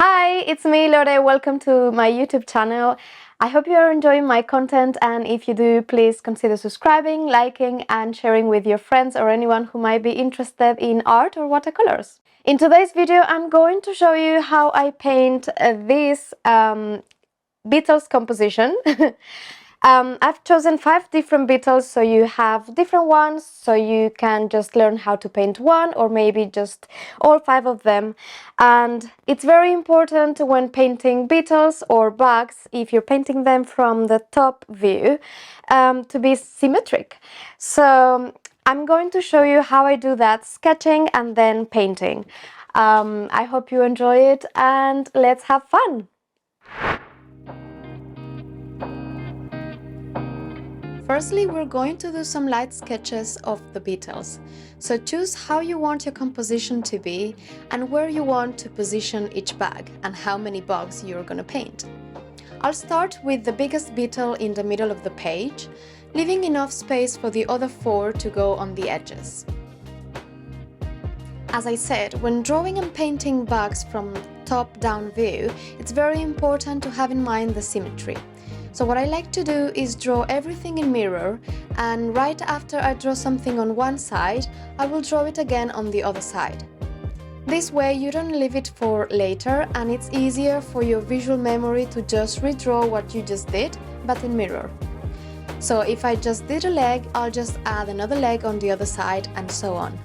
Hi, it's me, Lore. Welcome to my YouTube channel. I hope you are enjoying my content, and if you do, please consider subscribing, liking, and sharing with your friends or anyone who might be interested in art or watercolors. In today's video, I'm going to show you how I paint this Beetles composition. I've chosen 5 different Beetles, so you have different ones, so you can just learn how to paint one or maybe just all 5 of them. And it's very important when painting Beetles or bugs, if you're painting them from the top view, to be symmetric. So I'm going to show you how I do that, sketching and then painting. I hope you enjoy it, and let's have fun! Firstly, we're going to do some light sketches of the Beetles. So choose how you want your composition to be and where you want to position each bag and how many bugs you're going to paint. I'll start with the biggest Beetle in the middle of the page, leaving enough space for the other 4 to go on the edges. As I said, when drawing and painting bugs from top-down view, it's very important to have in mind the symmetry. So what I like to do is draw everything in mirror, and right after I draw something on one side, I will draw it again on the other side. This way you don't leave it for later, and it's easier for your visual memory to just redraw what you just did, but in mirror. So if I just did a leg, I'll just add another leg on the other side, and so on.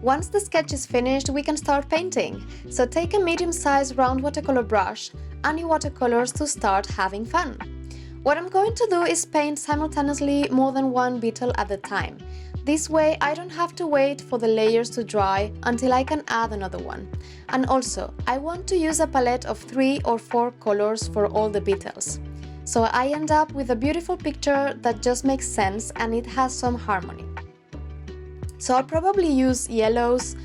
Once the sketch is finished, we can start painting. So take a medium-sized round watercolor brush and your watercolors to start having fun. What I'm going to do is paint simultaneously more than one Beetle at a time. This way I don't have to wait for the layers to dry until I can add another one. And also, I want to use a palette of 3 or 4 colors for all the Beetles. So I end up with a beautiful picture that just makes sense and it has some harmony. So I'll probably use yellows,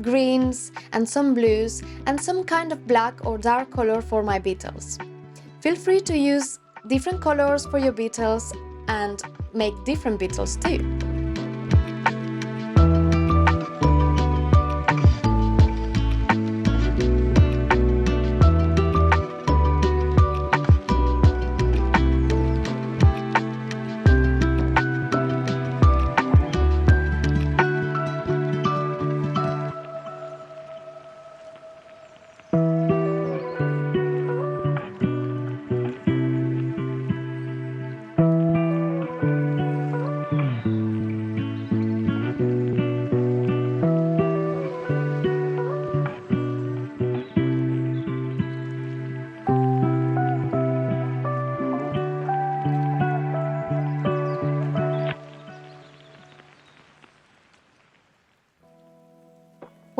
greens, and some blues, and some kind of black or dark color for my Beetles. Feel free to use different colors for your Beetles and make different Beetles too.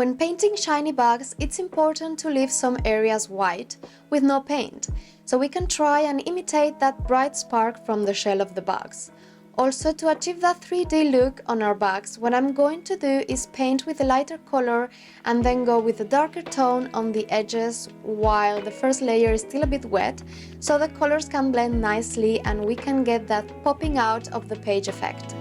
When painting shiny bugs, it's important to leave some areas white with no paint, so we can try and imitate that bright spark from the shell of the bugs. Also, to achieve that 3D look on our bugs, what I'm going to do is paint with a lighter color and then go with a darker tone on the edges while the first layer is still a bit wet, so the colors can blend nicely and we can get that popping out of the page effect.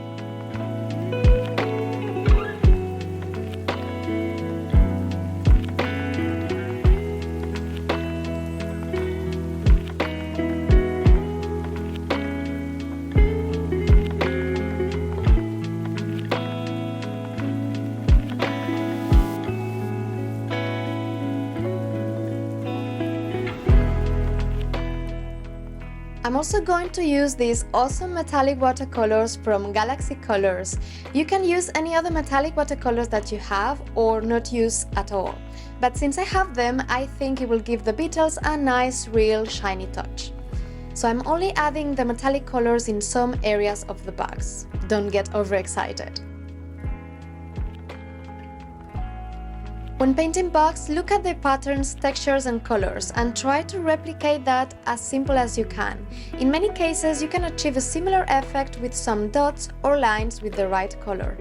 I'm also going to use these awesome metallic watercolors from Galaxy Colors. You can use any other metallic watercolors that you have or not use at all. But since I have them, I think it will give the Beetles a nice, real, shiny touch. So I'm only adding the metallic colors in some areas of the bugs. Don't get overexcited. When painting bugs, look at their patterns, textures and colors and try to replicate that as simple as you can. In many cases, you can achieve a similar effect with some dots or lines with the right color.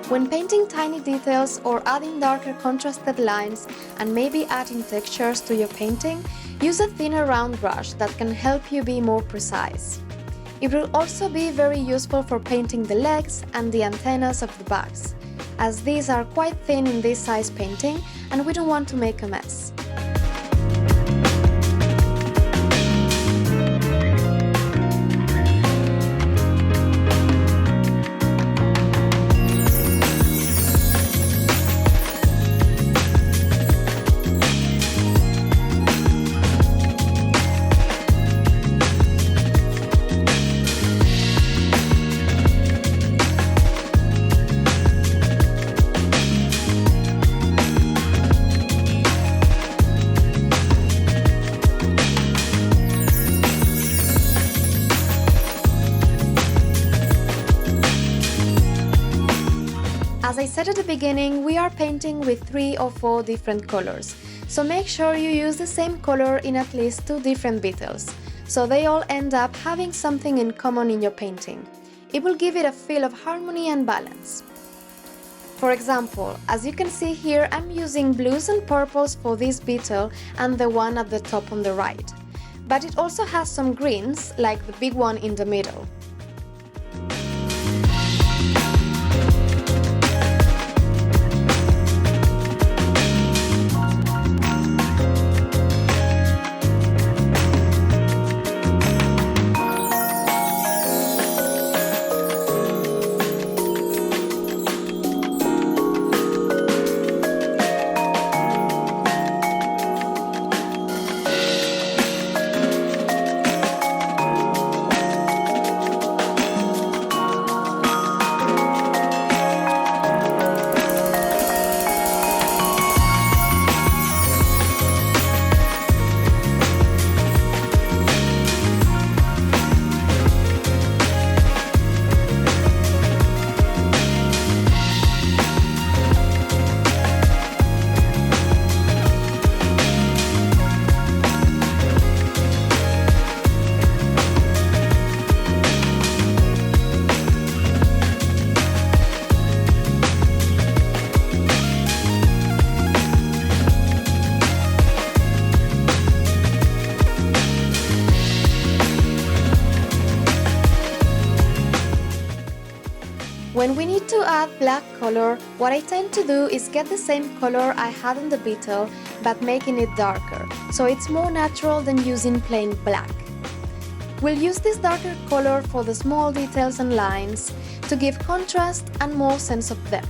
When painting tiny details or adding darker contrasted lines and maybe adding textures to your painting, use a thinner round brush that can help you be more precise. It will also be very useful for painting the legs and the antennas of the bugs, as these are quite thin in this size painting and we don't want to make a mess. As I said at the beginning, we are painting with 3 or 4 different colors, so make sure you use the same color in at least 2 different Beetles, so they all end up having something in common in your painting. It will give it a feel of harmony and balance. For example, as you can see here, I'm using blues and purples for this Beetle and the one at the top on the right, but it also has some greens, like the big one in the middle. When we need to add black color, what I tend to do is get the same color I had on the beetle, but making it darker, so it's more natural than using plain black. We'll use this darker color for the small details and lines to give contrast and more sense of depth.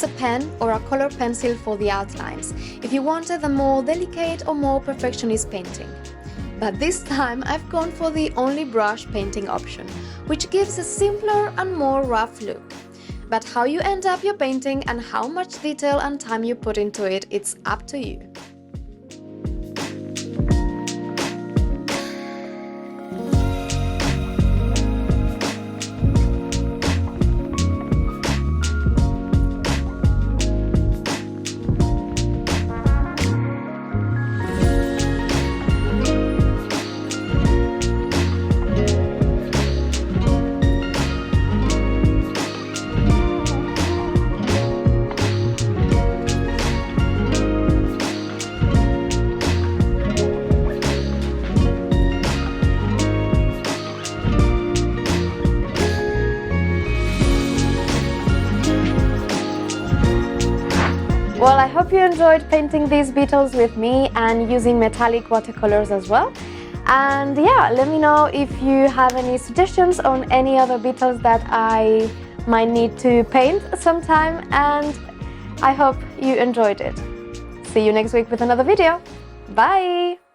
use a pen or a color pencil for the outlines if you wanted a more delicate or more perfectionist painting. But this time I've gone for the only brush painting option, which gives a simpler and more rough look. But how you end up your painting and how much detail and time you put into it, it's up to you. Well, I hope you enjoyed painting these Beetles with me and using metallic watercolors as well. And yeah, let me know if you have any suggestions on any other Beetles that I might need to paint sometime, and I hope you enjoyed it. See you next week with another video. Bye!